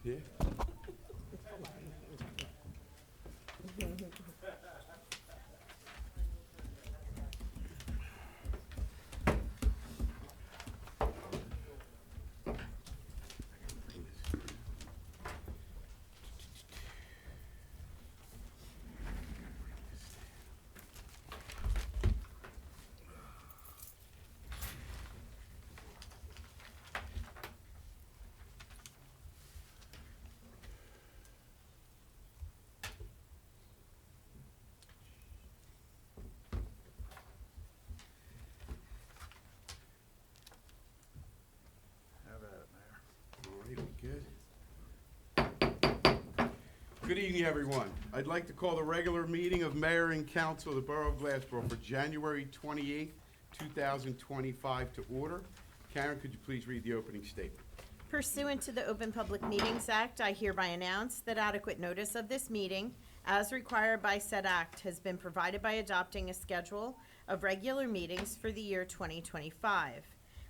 Yeah. Have at it, Mayor. All right, we good? Good evening, everyone. I'd like to call the regular meeting of Mayor and Council of the Borough of Glassboro for January 28th, 2025 to order. Karen, could you please read the opening statement? Pursuant to the Open Public Meetings Act, I hereby announce that adequate notice of this meeting, as required by said act, has been provided by adopting a schedule of regular meetings for the year 2025,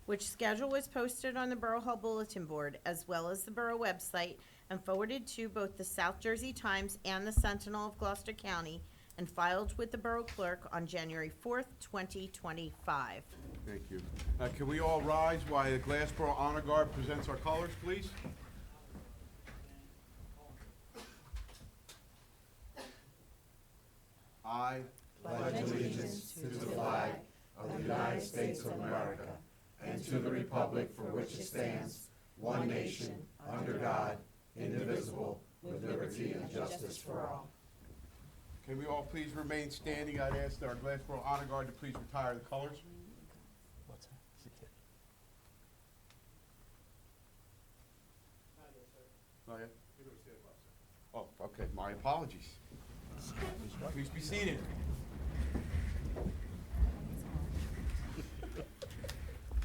which schedule was posted on the Borough Hall Bulletin Board as well as the Borough website and forwarded to both the South Jersey Times and the Sentinel of Gloucester County and filed with the Borough Clerk on January 4th, 2025. Thank you. Can we all rise while the Glassboro Honor Guard presents our colors, please? I pledge allegiance to the flag of the United States of America and to the republic for which it stands, one nation, under God, indivisible, with liberty and justice for all. Can we all please remain standing? I'd ask our Glassboro Honor Guard to please retire the colors. What's that? It's a kid. Not yet? Oh, okay, my apologies. Please be seated.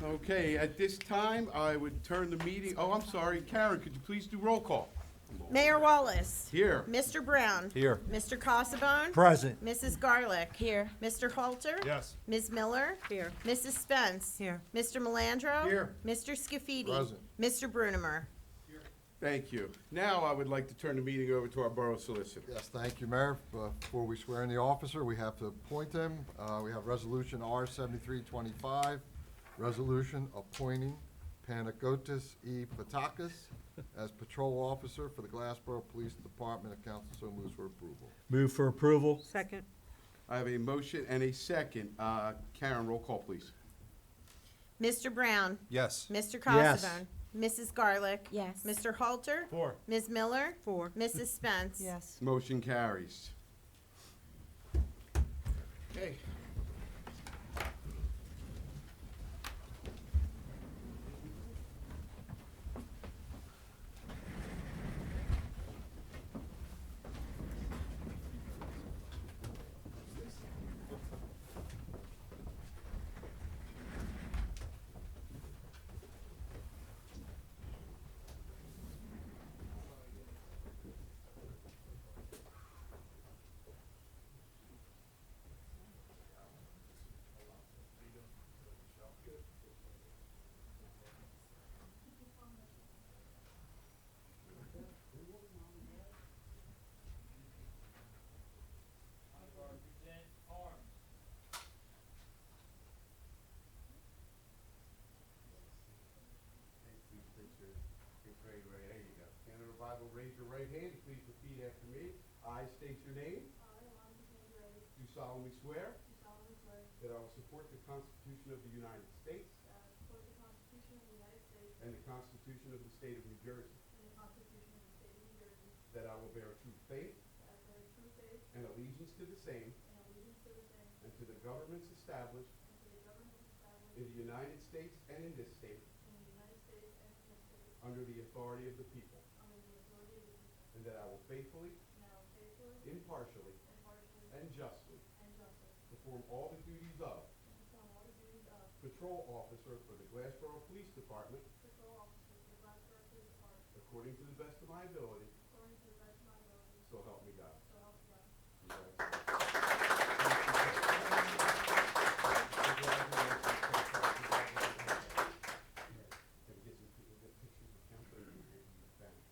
Okay, at this time, I would turn the meeting, oh, I'm sorry, Karen, could you please do roll call? Mayor Wallace. Here. Mr. Brown. Here. Mr. Cassabone. Present. Mrs. Garlick. Here. Mr. Halter. Yes. Ms. Miller. Here. Mrs. Spence. Here. Mr. Melandro. Here. Mr. Scafidi. Present. Mr. Brunimer. Thank you. Now I would like to turn the meeting over to our Borough Solicitor. Yes, thank you, Mayor. Before we swear in the officer, we have to appoint him. We have Resolution R 7325, resolution appointing Panagotis E. Patakis as patrol officer for the Glassboro Police Department. The council so moves for approval. Move for approval. Second. I have a motion and a second. Karen, roll call, please. Mr. Brown. Yes. Mr. Yes. Cassabone. Mrs. Garlick. Yes. Mr. Halter. 4. Ms. Miller. 4. Mrs. Spence. Yes. Motion carries. Okay. There you go. Hand on the Bible, raise your right hand, and please repeat after me. I state your name. Do solemnly swear that I will support the Constitution of the United States and the Constitution of the State of New Jersey. That I will bear true faith and allegiance to the same and to the governments established in the United States and in this state under the authority of the people. And that I will faithfully, impartially, and justly perform all the duties of patrol officer for the Glassboro Police Department according to the best of my ability. So help me God. Congratulations. Can we get some pictures of council and family?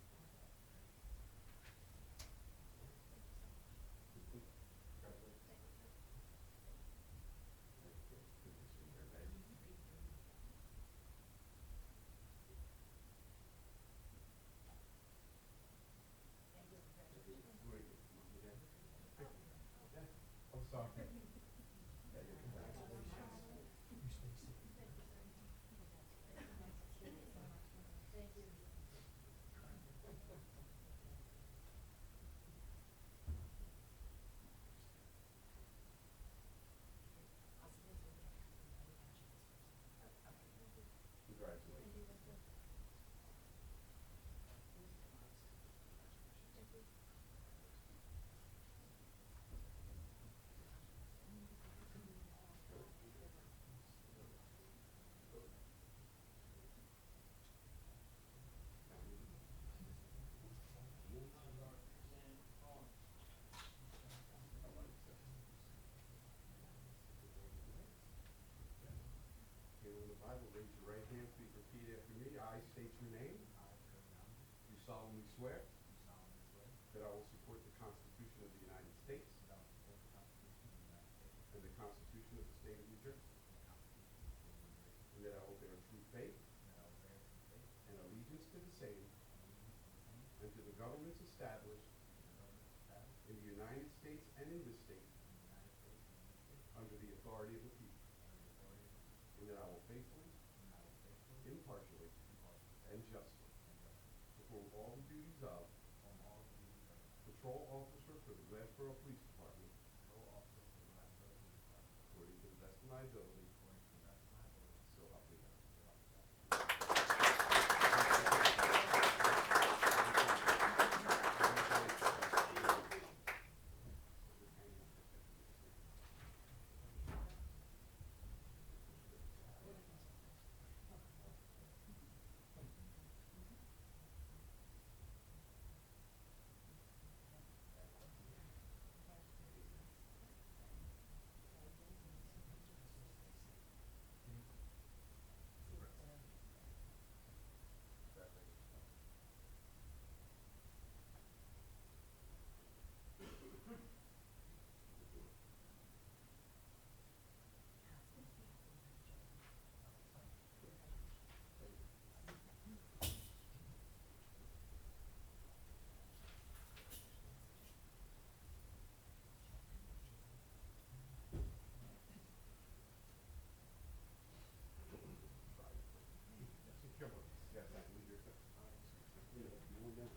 state your name. Do solemnly swear that I will support the Constitution of the United States and the Constitution of the State of New Jersey, and that I will bear true faith and allegiance to the same and to the governments established in the United States and in this state under the authority of the people, and that I will faithfully, impartially, and justly perform all the duties of patrol officer for the Glassboro Police Department according to the best of my ability, so help me God. Yes, I believe you're correct. You want that?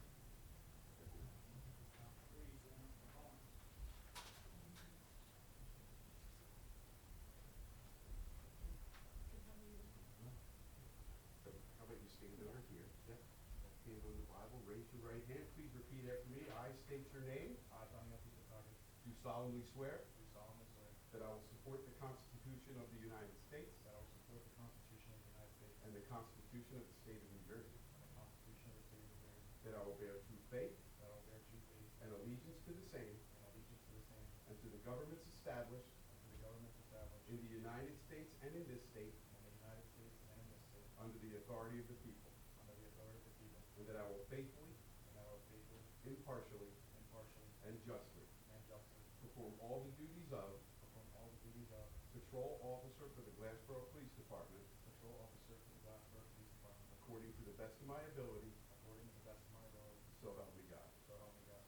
So, how about you stand over here? Yep. Left hand on the Bible, raise your right hand. Please repeat after me. I state your name. I, Daniel P. Patagis, Do solemnly swear do solemnly swear that I will support the Constitution of the United States that I will support the Constitution of the United States and the Constitution of the State of New Jersey, and the Constitution of the State of New Jersey, that I will bear true faith that I will bear true faith and allegiance to the same and allegiance to the same and to the governments established and to the governments established in the United States and in this state in the United States and in this state under the authority of the people, under the authority of the people, and that I will faithfully, and that I will faithfully, impartially, impartially, and justly and justly perform all the duties of perform all the duties of patrol officer for the Glassboro Police Department patrol officer for the Glassboro Police Department according to the best of my ability, according to the best of my ability, so help me God. so help me God.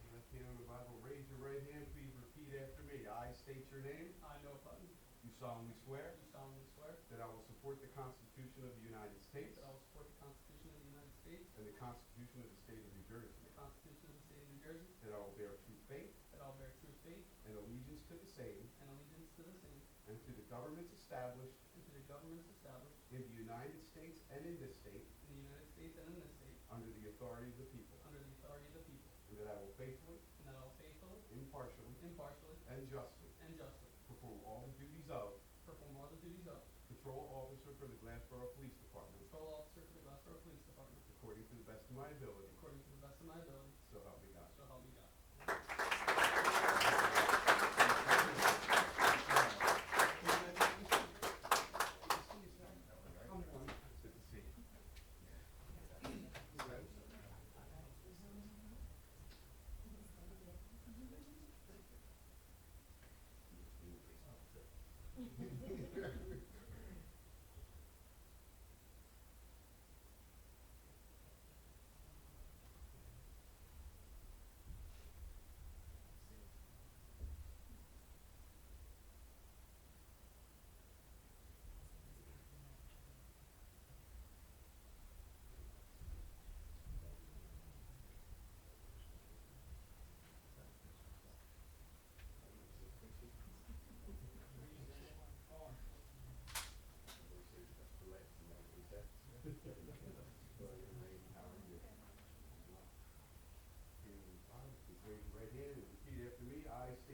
Left hand on the Bible, raise your right hand, please repeat after me. I state your name. I, Noah Putnam, Do solemnly swear do solemnly swear that I will support the Constitution of the United States that I will support the Constitution of the United States and the Constitution of the State of New Jersey, and the Constitution of the State of New Jersey, that I will bear true faith that I will bear true faith and allegiance to the same and allegiance to the same and to the governments established and to the governments established in the United States and in this state in the United States and in this state under the authority of the people, under the authority of the people, and that I will faithfully, and that I will faithfully, impartially, impartially, and justly and justly perform all the duties of perform all the duties of patrol officer for the Glassboro Police Department patrol officer for the Glassboro Police Department according to the best of my ability, according to the best of my ability, so help me God. so help me God. Good to see you.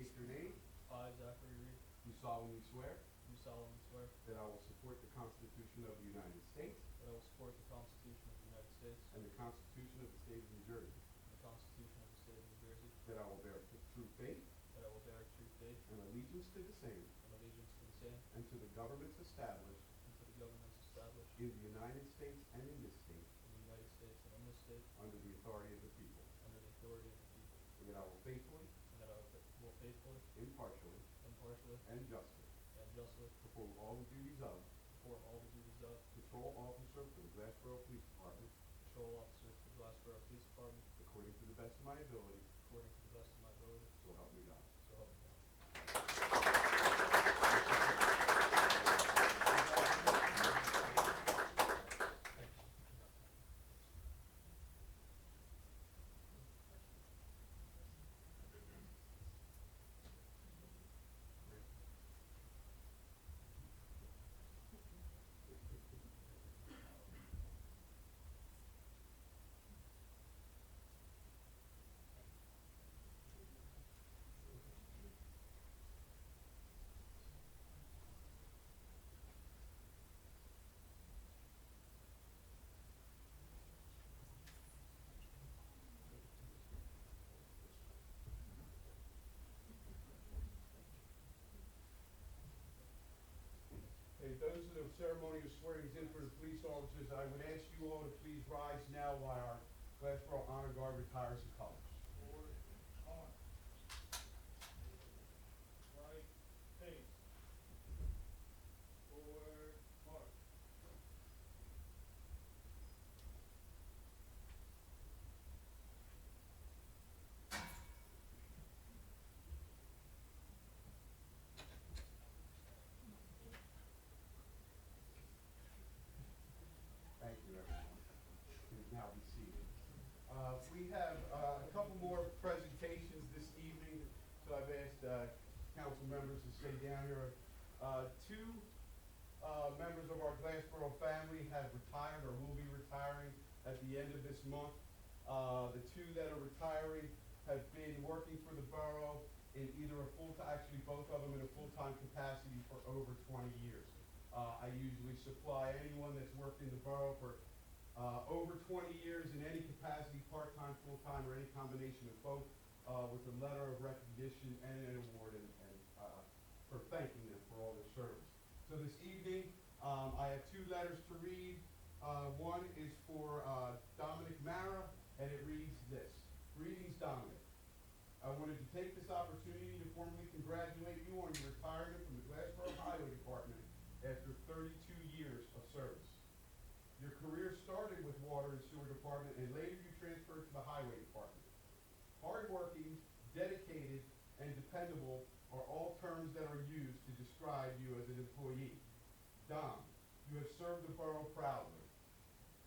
state your name. I, Zachary Reed, Do solemnly swear do solemnly swear that I will support the Constitution of the United States that I will support the Constitution of the United States and the Constitution of the State of New Jersey, and the Constitution of the State of New Jersey, that I will bear true faith that I will bear true faith and allegiance to the same and allegiance to the same and to the governments established and to the governments established in the United States and in this state in the United States and in this state under the authority of the people, under the authority of the people, and that I will faithfully, and that I will faithfully, impartially, impartially, and justly and justly perform all the duties of perform all the duties of patrol officer for the Glassboro Police Department patrol officer for the Glassboro Police Department according to the best of my ability, according to the best of my ability, so help me God. so help me God. Okay, those are the ceremonial swearings in for the police officers. I would ask you all to please rise now while our Glassboro Honor Guard retires the colors. Right, face. Forward, march. Thank you, everyone. Please now be seated. We have a couple more presentations this evening, so I've asked council members to stay down here. Two members of our Glassboro family have retired or will be retiring at the end of this month. The two that are retiring have been working for the borough in either a full-time, actually both of them in a full-time capacity for over 20 years. I usually supply anyone that's worked in the borough for over 20 years in any capacity, part-time, full-time, or any combination of both, with a letter of recognition and an award and for thanking them for all their service. So this evening, I have two letters to read. One is for Dominic Mara, and it reads this. Greetings, Dominic. I wanted to take this opportunity to formally congratulate you on your retirement from the Glassboro Highway Department after 32 years of service. Your career started with Water and Sewer Department, and later you transferred to the Highway Department. Hardworking, dedicated, and dependable are all terms that are used to describe you as an employee. Dom, you have served the borough proudly.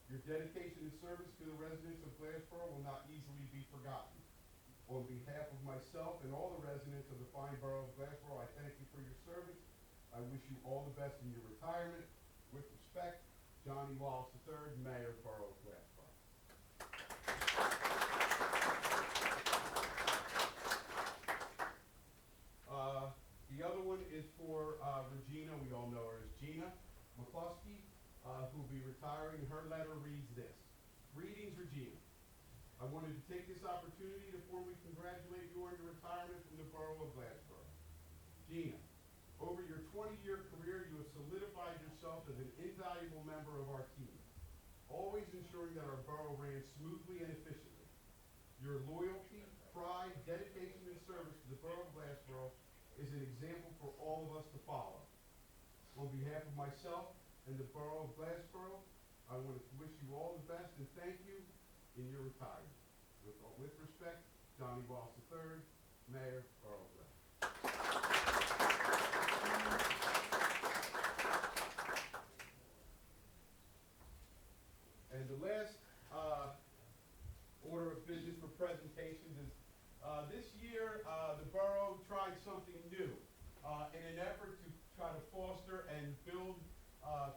Your dedication and service to the residents of Glassboro will not easily be forgotten. On behalf of myself and all the residents of the fine borough of Glassboro, I thank you for your service. I wish you all the best in your retirement. With respect, Johnny Wallace III, Mayor, Borough of Glassboro. The other one is for Regina. We all know her as Gina McCluskey, who will be retiring. Her letter reads this. Greetings, Regina. I wanted to take this opportunity to formally congratulate you on your retirement from the Borough of Glassboro. Gina, over your 20-year career, you have solidified yourself as an invaluable member of our team, always ensuring that our borough ran smoothly and efficiently. Your loyalty, pride, dedication, and service to the Borough of Glassboro is an example for all of us to follow. On behalf of myself and the Borough of Glassboro, I want to wish you all the best and thank you in your retirement. With respect, Johnny Wallace III, Mayor, Borough of Glassboro. And the last order of business for presentations is this year the borough tried something new in an effort to try to foster and build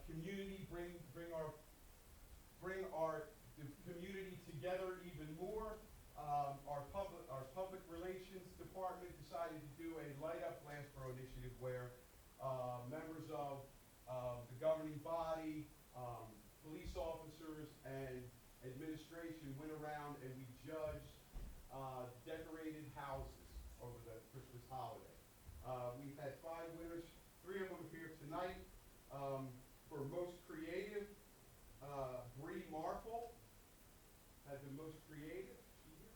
community, bring the community together even more. Our public relations department department decided to do a Light Up Glassboro initiative where members of the governing body, police officers, and administration went around and we judged decorated houses over the Christmas holiday. We had 5 winners, 3 of them here tonight. For most creative, Bree Marple had the most creative. She here?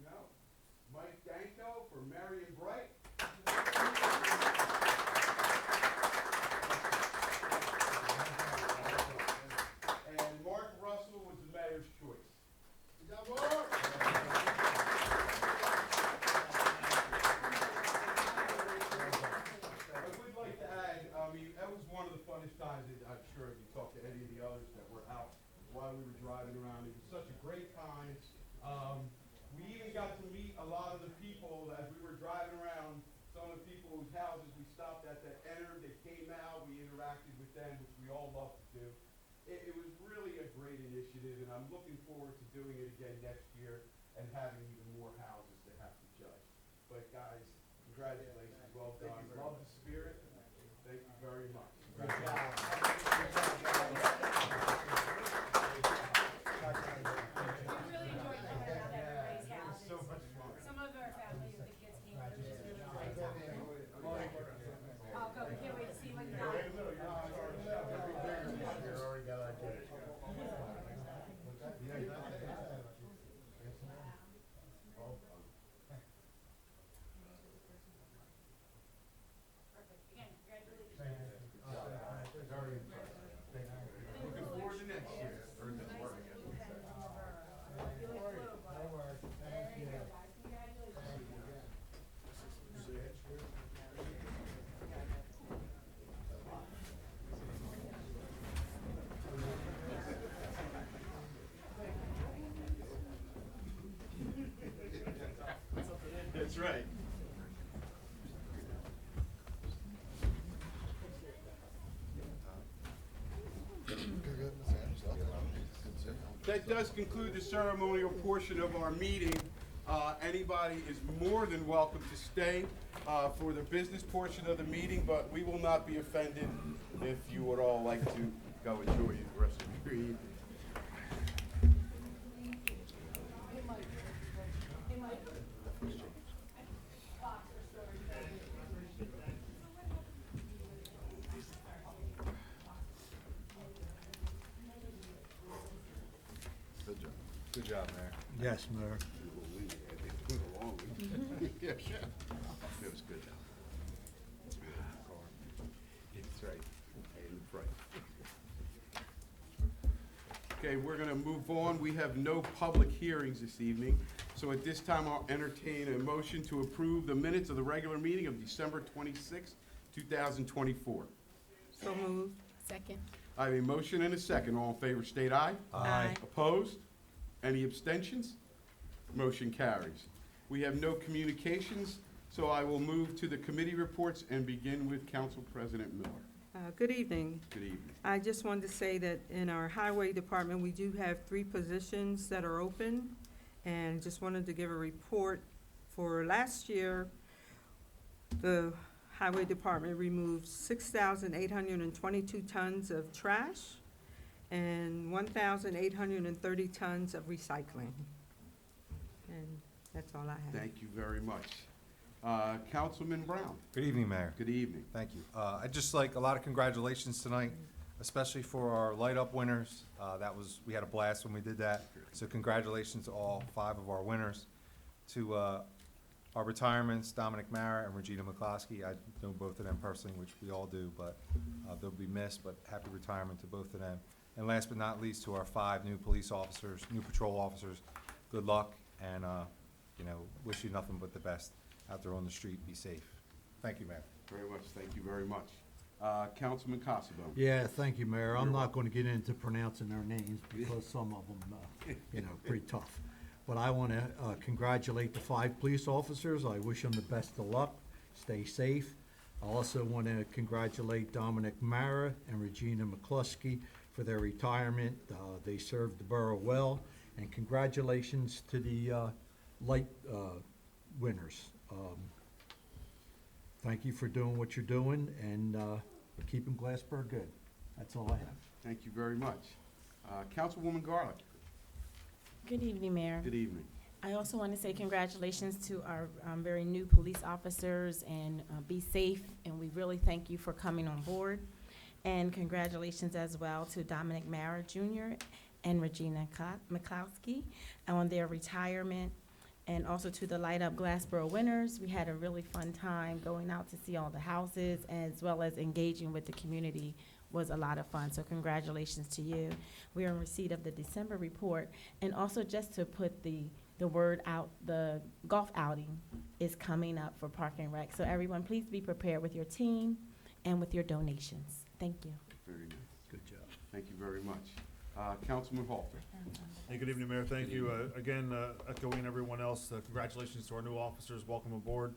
No. Mike Danko for Marion Bright. And Mark Russell was the mayor's choice. Good job, Mark! I would like to add, that was one of the funnest times that I'm sure if you talk to any of the others that were out while we were driving around. It was such a great time. We even got to meet a lot of the people as we were driving around. Some of the people whose houses we stopped at that entered, that came out, we interacted with them, which we all love to do. It was really a great initiative, and I'm looking forward to doing it again next year and having even more houses to have to judge. But guys, congratulations, well done. Love the spirit. Thank you very much. Good job. Really enjoyed coming around everybody's house. So much fun. Some of our families, the kids came, it was just really great time. Oh, good, we can't wait to see what you got. Perfect, again, congratulations. Looking forward to next year. That's right. That does conclude the ceremonial portion of our meeting. Anybody is more than welcome to stay for the business portion of the meeting, but we will not be offended if you would all like to go enjoy the rest of your evening. Good job, Mayor. Yes, Mayor. Yeah, it was good. That's right. Okay, we're gonna move on. We have no public hearings this evening. So at this time, I'll entertain a motion to approve the minutes of the regular meeting of December 26, 2024. So moved. Second. I have a motion and a second. All in favor, state aye. Aye. Opposed? Any abstentions? Motion carries. We have no communications, so I will move to the committee reports and begin with Council President Miller. Good evening. Good evening. I just wanted to say that in our highway department, we do have 3 positions that are open. And just wanted to give a report for last year. The highway department removed 6,822 tons of trash and 1,830 tons of recycling. And that's all I have. Thank you very much. Councilman Brown. Good evening, Mayor. Good evening. Thank you. I'd just like a lot of congratulations tonight, especially for our Light Up winners. We had a blast when we did that. So congratulations to all 5 of our winners. To our retirements, Dominic Mara and Regina McCloskey. I know both of them personally, which we all do, but they'll be missed, but happy retirement to both of them. And last but not least, to our 5 new police officers, new patrol officers, good luck, and, wish you nothing but the best out there on the street. Be safe. Thank you, Mayor. Very much. Thank you very much. Councilman Casabo. Yeah, thank you, Mayor. I'm not going to get into pronouncing their names because some of them, pretty tough. But I want to congratulate the 5 police officers. I wish them the best of luck. Stay safe. I also want to congratulate Dominic Mara and Regina McCluskey for their retirement. They served the borough well. And congratulations to the light winners. Thank you for doing what you're doing and keeping Glassboro good. That's all I have. Thank you very much. Councilwoman Garlick, Good evening, Mayor. good evening. I also want to say congratulations to our very new police officers and be safe, and we really thank you for coming on board. And congratulations as well to Dominic Mara Jr. and Regina McCloskey on their retirement, and also to the Light Up Glassboro winners. We had a really fun time going out to see all the houses, as well as engaging with the community was a lot of fun, so congratulations to you. We are in receipt of the December report, and also just to put the word out, the golf outing is coming up for Park and Rec. So everyone, please be prepared with your team and with your donations. Thank you. Very nice. Good job. Thank you very much. Councilman Halter. Hey, good evening, Mayor. Thank you. Again, echoing everyone else, congratulations to our new officers. Welcome aboard.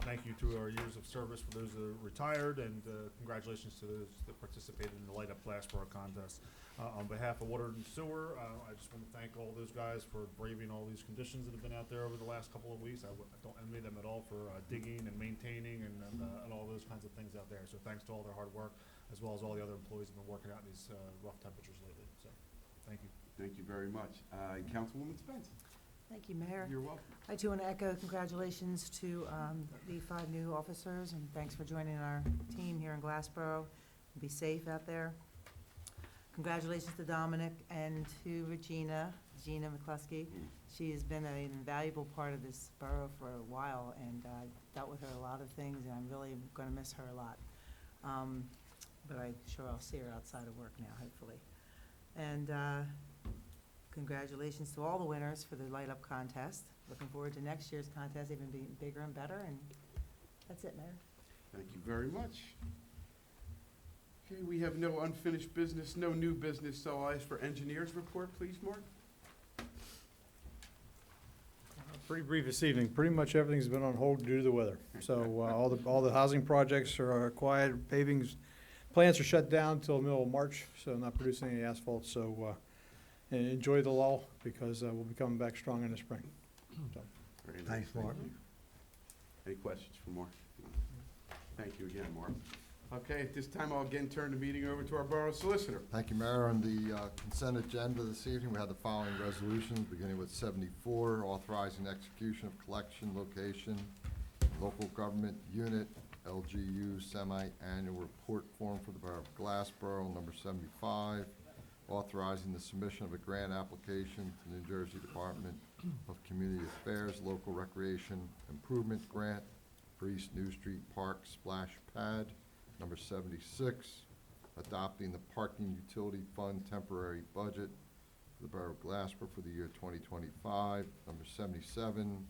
Thank you to our years of service for those that are retired, and congratulations to those that participated in the Light Up Glassboro contest. On behalf of Water and Sewer, I just want to thank all those guys for braving all these conditions that have been out there over the last couple of weeks. I don't envy them at all for digging and maintaining and all those kinds of things out there. So thanks to all their hard work, as well as all the other employees who have been working out in these rough temperatures lately. So, thank you. Thank you very much. Councilwoman Spence. Thank you, Mayor. You're welcome. I too want to echo congratulations to the 5 new officers, and thanks for joining our team here in Glassboro. Be safe out there. Congratulations to Dominic and to Regina McCluskey. She has been an invaluable part of this borough for a while, and dealt with her a lot of things, and I'm really going to miss her a lot. But I'm sure I'll see her outside of work now, hopefully. And congratulations to all the winners for the Light Up contest. Looking forward to next year's contest even being bigger and better, and that's it, Mayor. Thank you very much. Okay, we have no unfinished business, no new business, so I'll ask for engineers report, please, Mark. Pretty brief this evening. Pretty much everything's been on hold due to the weather. So all the housing projects are quiet. Pavings plants are shut down until the middle of March, so not producing any asphalt. So enjoy the lull because we'll be coming back strong in the spring. So. Very nice. Thanks, Mark. Thank you. Any questions for Mark? Thank you again, Mark. Okay, at this time, I'll again turn the meeting over to our Borough Solicitor. Thank you, Mayor. On the consent agenda this evening, we have the following resolutions, beginning with 74, authorizing execution of collection location, local government unit, LGU semi-annual report form for the Borough of Glassboro. Number 75, authorizing the submission of a grant application to the New Jersey Department of Community Affairs Local Recreation Improvement Grant for East New Street Park Splash Pad. Number 76, adopting the parking utility fund temporary budget for the Borough of Glassboro for the year 2025. Number 77,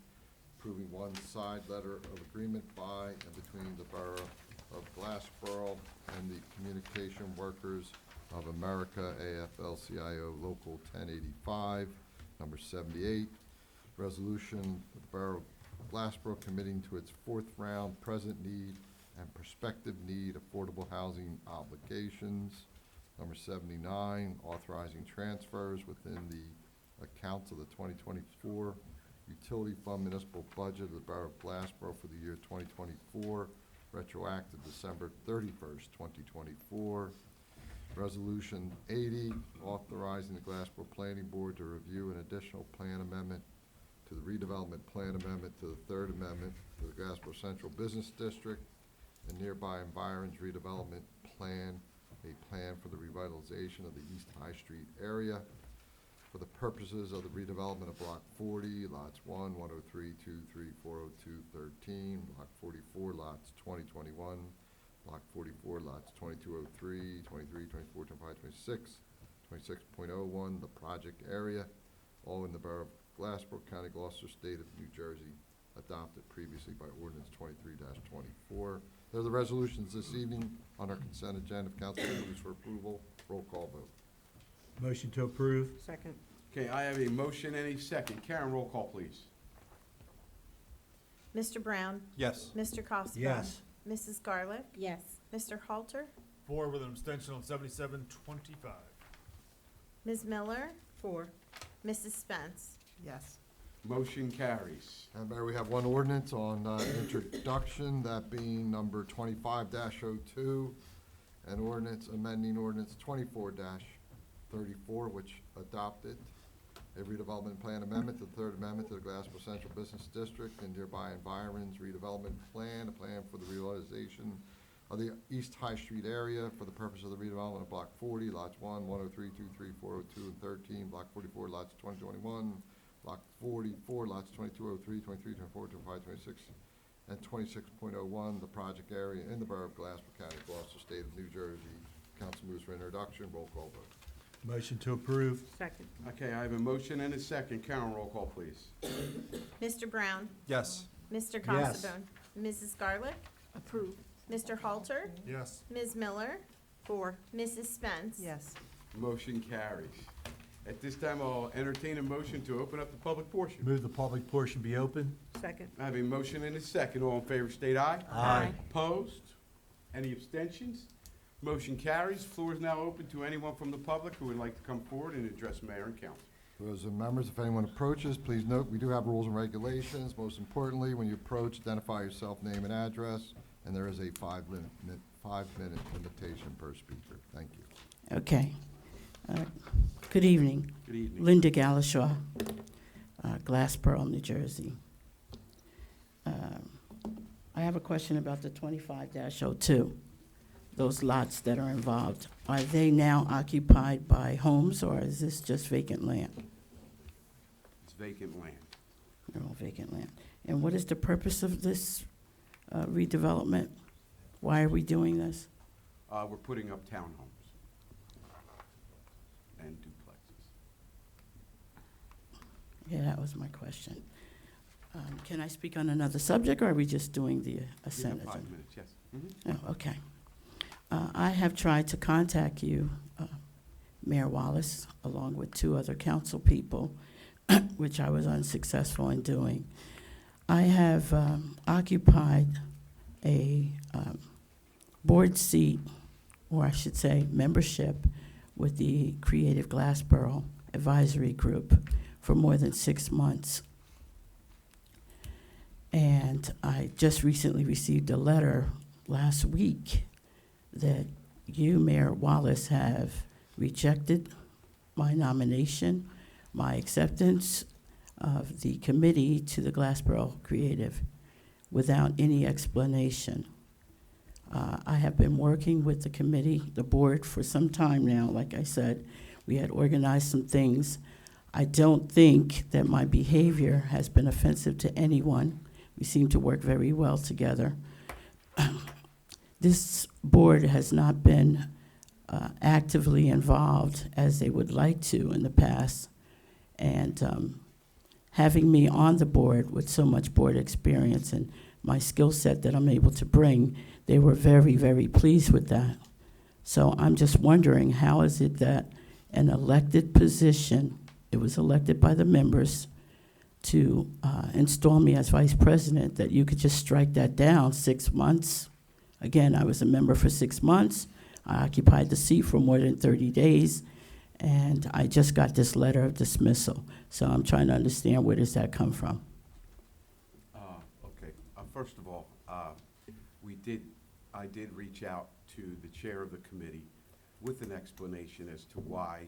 approving one side letter of agreement by and between the Borough of Glassboro and the Communication Workers of America, AFL-CIO Local 1085. Number 78, resolution of the Borough of Glassboro committing to its 4th round present need and prospective need affordable housing obligations. Number 79, authorizing transfers within the accounts of the 2024 utility fund municipal budget of the Borough of Glassboro for the year 2024, retroactive December 31st, 2024. Resolution 80, authorizing the Glassboro Planning Board to review an additional plan amendment to the redevelopment plan amendment to the 3rd amendment to the Glassboro Central Business District and nearby environs redevelopment plan, a plan for the revitalization of the East High Street area for the purposes of the redevelopment of Block 40, lots 1, 103, 2, 3, 402, 13, Block 44, lots 20, 21, Block 44, lots 2203, 23, 24, 25, 26, 26.01, the project area, all in the Borough of Glassboro, County Gloucester, State of New Jersey, adopted previously by ordinance 23-24. There are the resolutions this evening on our consent agenda. If council moves for approval, roll call vote. Motion to approve? Second. Okay, I have a motion and a second. Karen, roll call, please. Mr. Brown? Yes. Mr. Costa? Yes. Mrs. Garlick? Yes. Mr. Halter? 4 with an abstention on 7725. Ms. Miller? 4. Mrs. Spence? Yes. Motion carries. And Mayor, we have one ordinance on introduction, that being number 25-02, an ordinance amending ordinance 24-34, which adopted a redevelopment plan amendment to the Third Amendment to the Glassboro Central Business District and nearby environs redevelopment plan, a plan for the realization of the East High Street area for the purpose of the redevelopment of Block 40, lots 1, 103, 23, 402, and 13, Block 44, lots 20, 21, Block 44, lots 2203, 23, 24, 25, 26, and 26.01, the project area in the borough of Glassboro County, Gloucester, State of New Jersey. Council moves for introduction. Roll call vote. Motion to approve. Second. Okay, I have a motion and a second. Karen, roll call, please. Mr. Brown? Yes. Mr. Yes. Considine? Mrs. Garlick? Approved. Mr. Halter? Yes. Ms. Miller? 4. Mrs. Spence? Yes. Motion carries. At this time, I'll entertain a motion to open up the public portion. Move the public portion be open. Second. I have a motion and a second. All in favor, state aye. Aye. Opposed? Any abstentions? Motion carries. Floor is now open to anyone from the public who would like to come forward and address mayor and council. Those are members, if anyone approaches, please note, we do have rules and regulations. Most importantly, when you approach, identify yourself, name and address, and there is a 5-minute limitation per speaker. Thank you. Okay. Good evening. Good evening. Linda Galashaw, Glassboro, New Jersey. I have a question about the 25-02, those lots that are involved. Are they now occupied by homes, or is this just vacant land? It's vacant land. They're all vacant land. And what is the purpose of this redevelopment? Why are we doing this? We're putting up townhomes and duplexes. Yeah, that was my question. Can I speak on another subject, or are we just doing the You have Senate? 5 minutes, yes. Mhm. Oh, okay. I have tried to contact you, Mayor Wallace, along with 2 other council people, which I was unsuccessful in doing. I have occupied a board seat, or I should say membership, with the Creative Glassboro Advisory Group for more than 6 months. And I just recently received a letter last week that you, Mayor Wallace, have rejected my nomination, my acceptance of the committee to the Glassboro Creative without any explanation. I have been working with the committee, the board, for some time now. Like I said, we had organized some things. I don't think that my behavior has been offensive to anyone. We seem to work very well together. This board has not been actively involved as they would like to in the past. And having me on the board with so much board experience and my skill set that I'm able to bring, they were very, very pleased with that. So I'm just wondering, how is it that an elected position, it was elected by the members to install me as vice president, that you could just strike that down 6 months? Again, I was a member for 6 months. I occupied the seat for more than 30 days, and I just got this letter of dismissal. So I'm trying to understand, where does that come from? Okay. First of all, I did reach out to the chair of the committee with an explanation as to why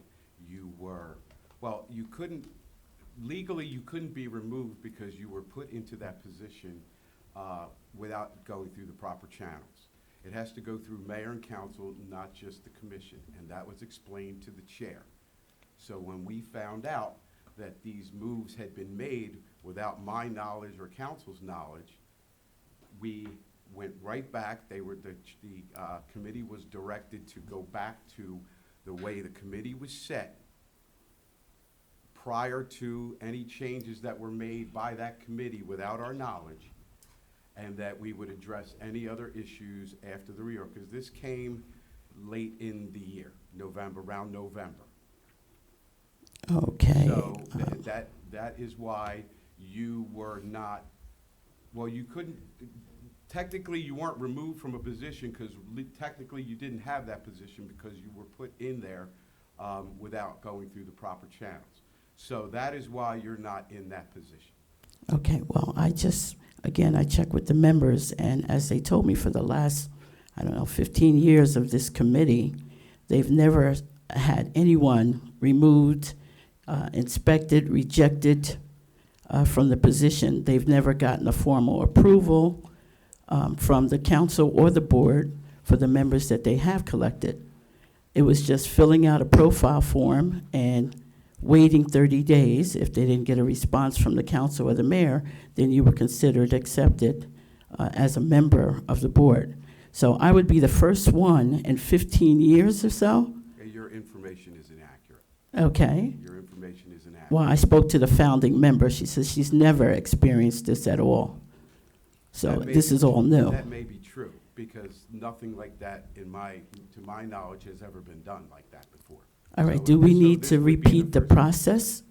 you were, well, you couldn't, legally you couldn't be removed because you were put into that position without going through the proper channels. It has to go through mayor and council, not just the commission, and that was explained to the chair. So when we found out that these moves had been made without my knowledge or council's knowledge, we went right back. The committee was directed to go back to the way the committee was set prior to any changes that were made by that committee without our knowledge, and that we would address any other issues after the reorg, because this came late in the year, around November. Okay. So that is why you were not, well, you couldn't, technically you weren't removed from a position because technically you didn't have that position because you were put in there without going through the proper channels. So that is why you're not in that position. Okay, well, again, I checked with the members, and as they told me for the last, 15 years of this committee, they've never had anyone removed, inspected, rejected from the position. They've never gotten a formal approval from the council or the board for the members that they have collected. It was just filling out a profile form and waiting 30 days. If they didn't get a response from the council or the mayor, then you were considered accepted as a member of the board. So I would be the first one in 15 years or so. Your information is inaccurate. Okay. Your information is inaccurate. Well, I spoke to the founding member. She says she's never experienced this at all. So That may this be- is all new. That may be true, because nothing like that to my knowledge has ever been done like that before. All right, So do we this- so need this to would be repeat the first- process?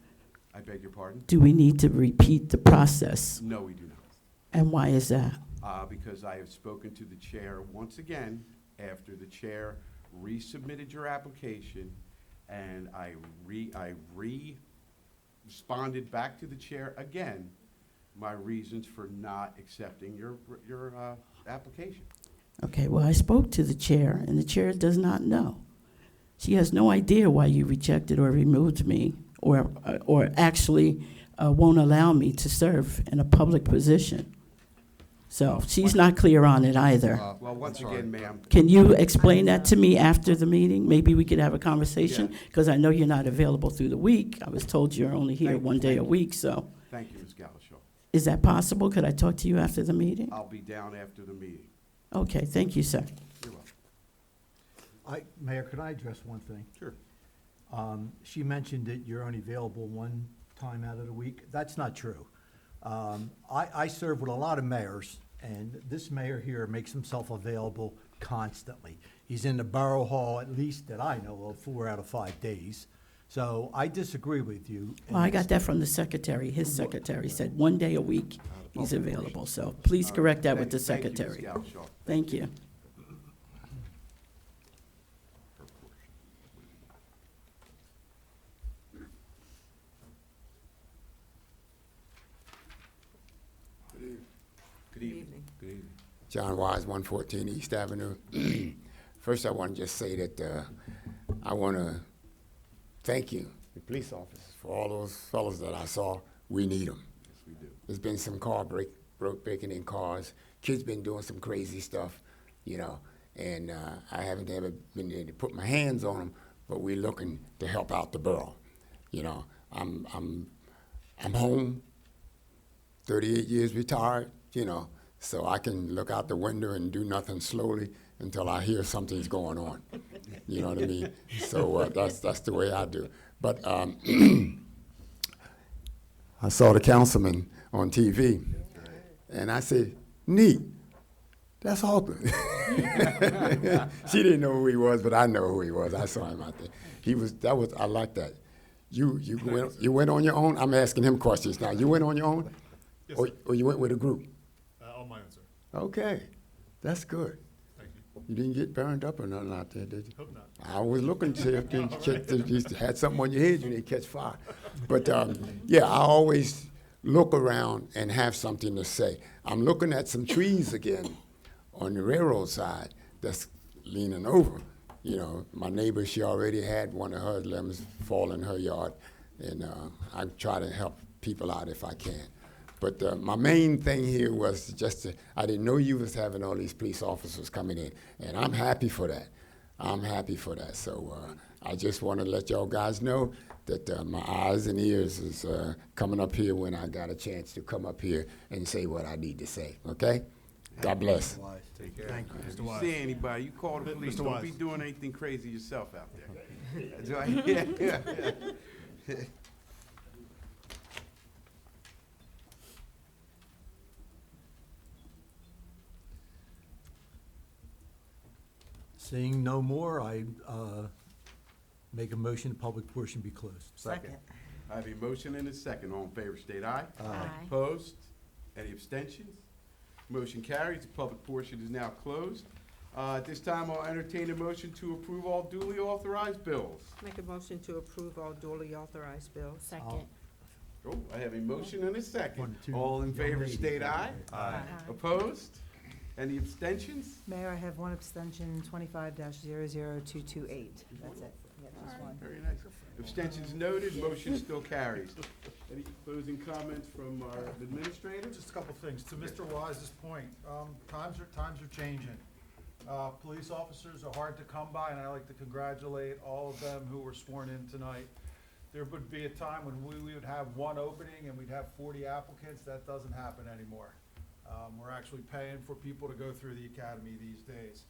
I beg your pardon? Do we need to repeat the process? No, we do not. And why is that? Because I have spoken to the chair once again after the chair resubmitted your application, and I responded back to the chair again, my reasons for not accepting your application. Okay, well, I spoke to the chair, and the chair does not know. She has no idea why you rejected or removed me, or actually won't allow me to serve in a public position. So she's not clear on it either. Well, once again, ma'am, Can you explain that to me after the meeting? Maybe we could have a conversation, because I know you're not available through the week. I was told you're only here Thank you, one day thank a you. week, so. thank you, Ms. Galashaw. Is that possible? Could I talk to you after the meeting? I'll be down after the meeting. Okay, thank you, sir. You're welcome. Mayor, can I address one thing? Sure. She mentioned that you're only available one time out of the week. That's not true. I serve with a lot of mayors, and this mayor here makes himself available constantly. He's in the Borough Hall, at least that I know of, 4 out of 5 days. So I disagree with you. Well, I got that from the secretary. His secretary said 1 day a week he's available, so please correct that with the secretary. Thank you, Ms. Galashaw. Thank you. Good evening. Good evening. John Wise, 114 East Avenue. First, I want to just say that I want to thank you, the police officers, for all those fellows that I saw. We need them. Yes, we do. There's been some breaking in cars. Kids been doing some crazy stuff, and I haven't ever been able to put my hands on them, but we're looking to help out the borough. I'm home, 38 years retired, so I can look out the window and do nothing slowly until I hear something's going on. You know what I mean? So that's the way I do. But I saw the councilman on TV, and I said, neat, that's Halton. She didn't know who he was, but I know who he was. I saw him out there. I like that. You went on your own? I'm asking him questions now. You went on your own? Yes, Or you went with a group? On my own, sir. Okay, that's good. Thank you. You didn't get burned up or nothing out there, did you? Hope not. I was looking to see if you had something on your head, you didn't catch fire. But yeah, I always look around and have something to say. I'm looking at some trees again on the railroad side that's leaning over. My neighbor, she already had one of her limbs fall in her yard, and I try to help people out if I can. But my main thing here was I didn't know you was having all these police officers coming in, and I'm happy for that. I'm happy for that. So I just want to let y'all guys know that my eyes and ears is coming up here when I got a chance to come up here and say what I need to say, okay? God bless. Take care. Thank you. If you see anybody, you call the police. Mr. Don't Wise. be doing anything crazy yourself out there. Yeah. Seeing no more, I make a motion, the public portion be closed. Second. I have a motion and a second. All in favor, state aye. Aye. Opposed? Any abstentions? Motion carries. The public portion is now closed. At this time, I'll entertain a motion to approve all duly authorized bills. Make a motion to approve all duly authorized bills. Second. Oh, I have a motion and a second. One, two All in young favor ladies state over aye. there. Aye. Opposed? Any abstentions? Mayor, I have one abstention, 25-00228. That's it. Yeah, just one. Very nice. Abstentions noted, motion still carries. Any closing comments from our administrator? Just a couple things. To Mr. Wise's point, times are changing. Police officers are hard to come by, and I like to congratulate all of them who were sworn in tonight. There would be a time when we would have one opening and we'd have 40 applicants. That doesn't happen anymore. We're actually paying for people to go through the academy these days.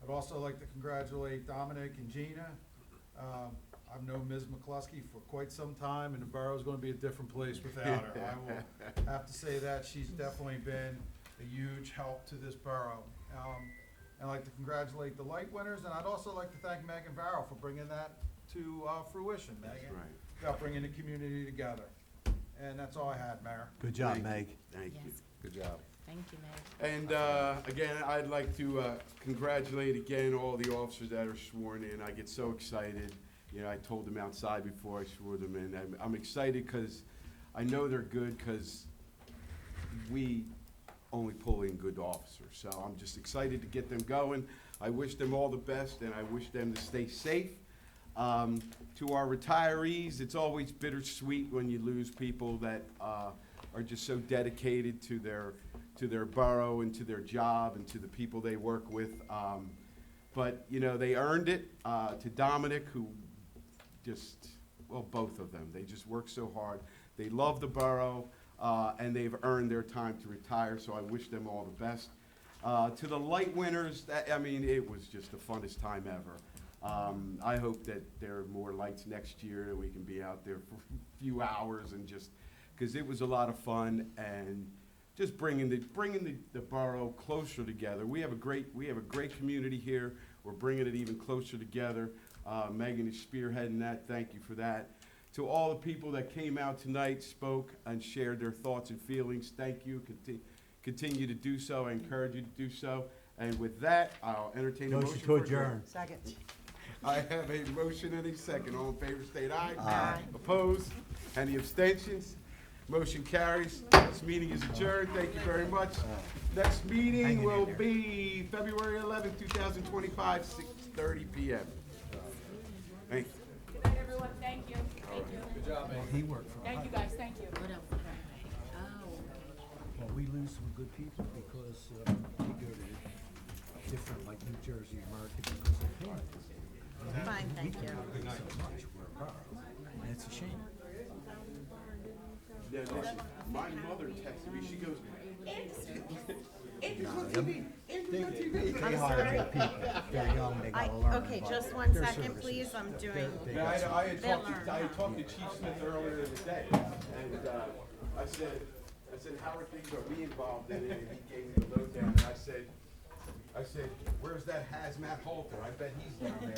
I'd also like to congratulate Dominic and Gina. I've known Ms. McCluskey for quite some time, and the borough's gonna be a different place without her. I will have to say that. She's definitely been a huge help to this borough. I'd like to congratulate the light winners, and I'd also like to thank Megan Varro for bringing that to fruition, Megan. Right. About bringing the community together. And that's all I had, Mayor. Good job, Thank you. Meg. Thank you. Yes. Good job. Thank you, Mayor. And again, I'd like to congratulate again all the officers that are sworn in. I get so excited. You know, I told them outside before I swore them in. I'm excited because I know they're good because we only pull in good officers. So I'm just excited to get them going. I wish them all the best, and I wish them to stay safe. To our retirees, it's always bittersweet when you lose people that are just so dedicated to their borough and to their job and to the people they work with. But, you know, they earned it. To Dominic, who just, well, both of them, they just work so hard. They love the borough, and they've earned their time to retire, so I wish them all the best. To the light winners, I mean, it was just the funnest time ever. I hope that there are more lights next year, that we can be out there for a few hours and just, because it was a lot of fun and just bringing the borough closer together. We have a great community here. We're bringing it even closer together. Megan is spearheading that. Thank you for that. To all the people that came out tonight, spoke, and shared their thoughts and feelings, thank you. Continue to do so. I encourage you to do so. And with that, I'll entertain a motion Motion to for adjourn. Second. I have a motion and a second. All in favor, state aye. Aye. Opposed? Any abstentions? Motion carries. This meeting is adjourned. Thank you very much. Next meeting will be February 11th, 2025, 6:30 p.m. Thank you. Good night, everyone. Thank you. Thank you. Good job, man. He worked for Thank you, guys. Thank you. Well, we lose some good people because they go to different, like New Jersey, America, because they pay us. Fine, thank you. So much, we're a borough, and it's a shame. Yeah, listen, my mother texted me. She goes, They hire good people. They're young, they gotta learn. Okay, but just one their second, services, please. I'm doing. they Yeah, got some- I had talked to Chief Smith earlier today, and I said, how are things, are we involved in it? And he gave me the lowdown, and I said, where's that hazmat halter? I bet he's down there.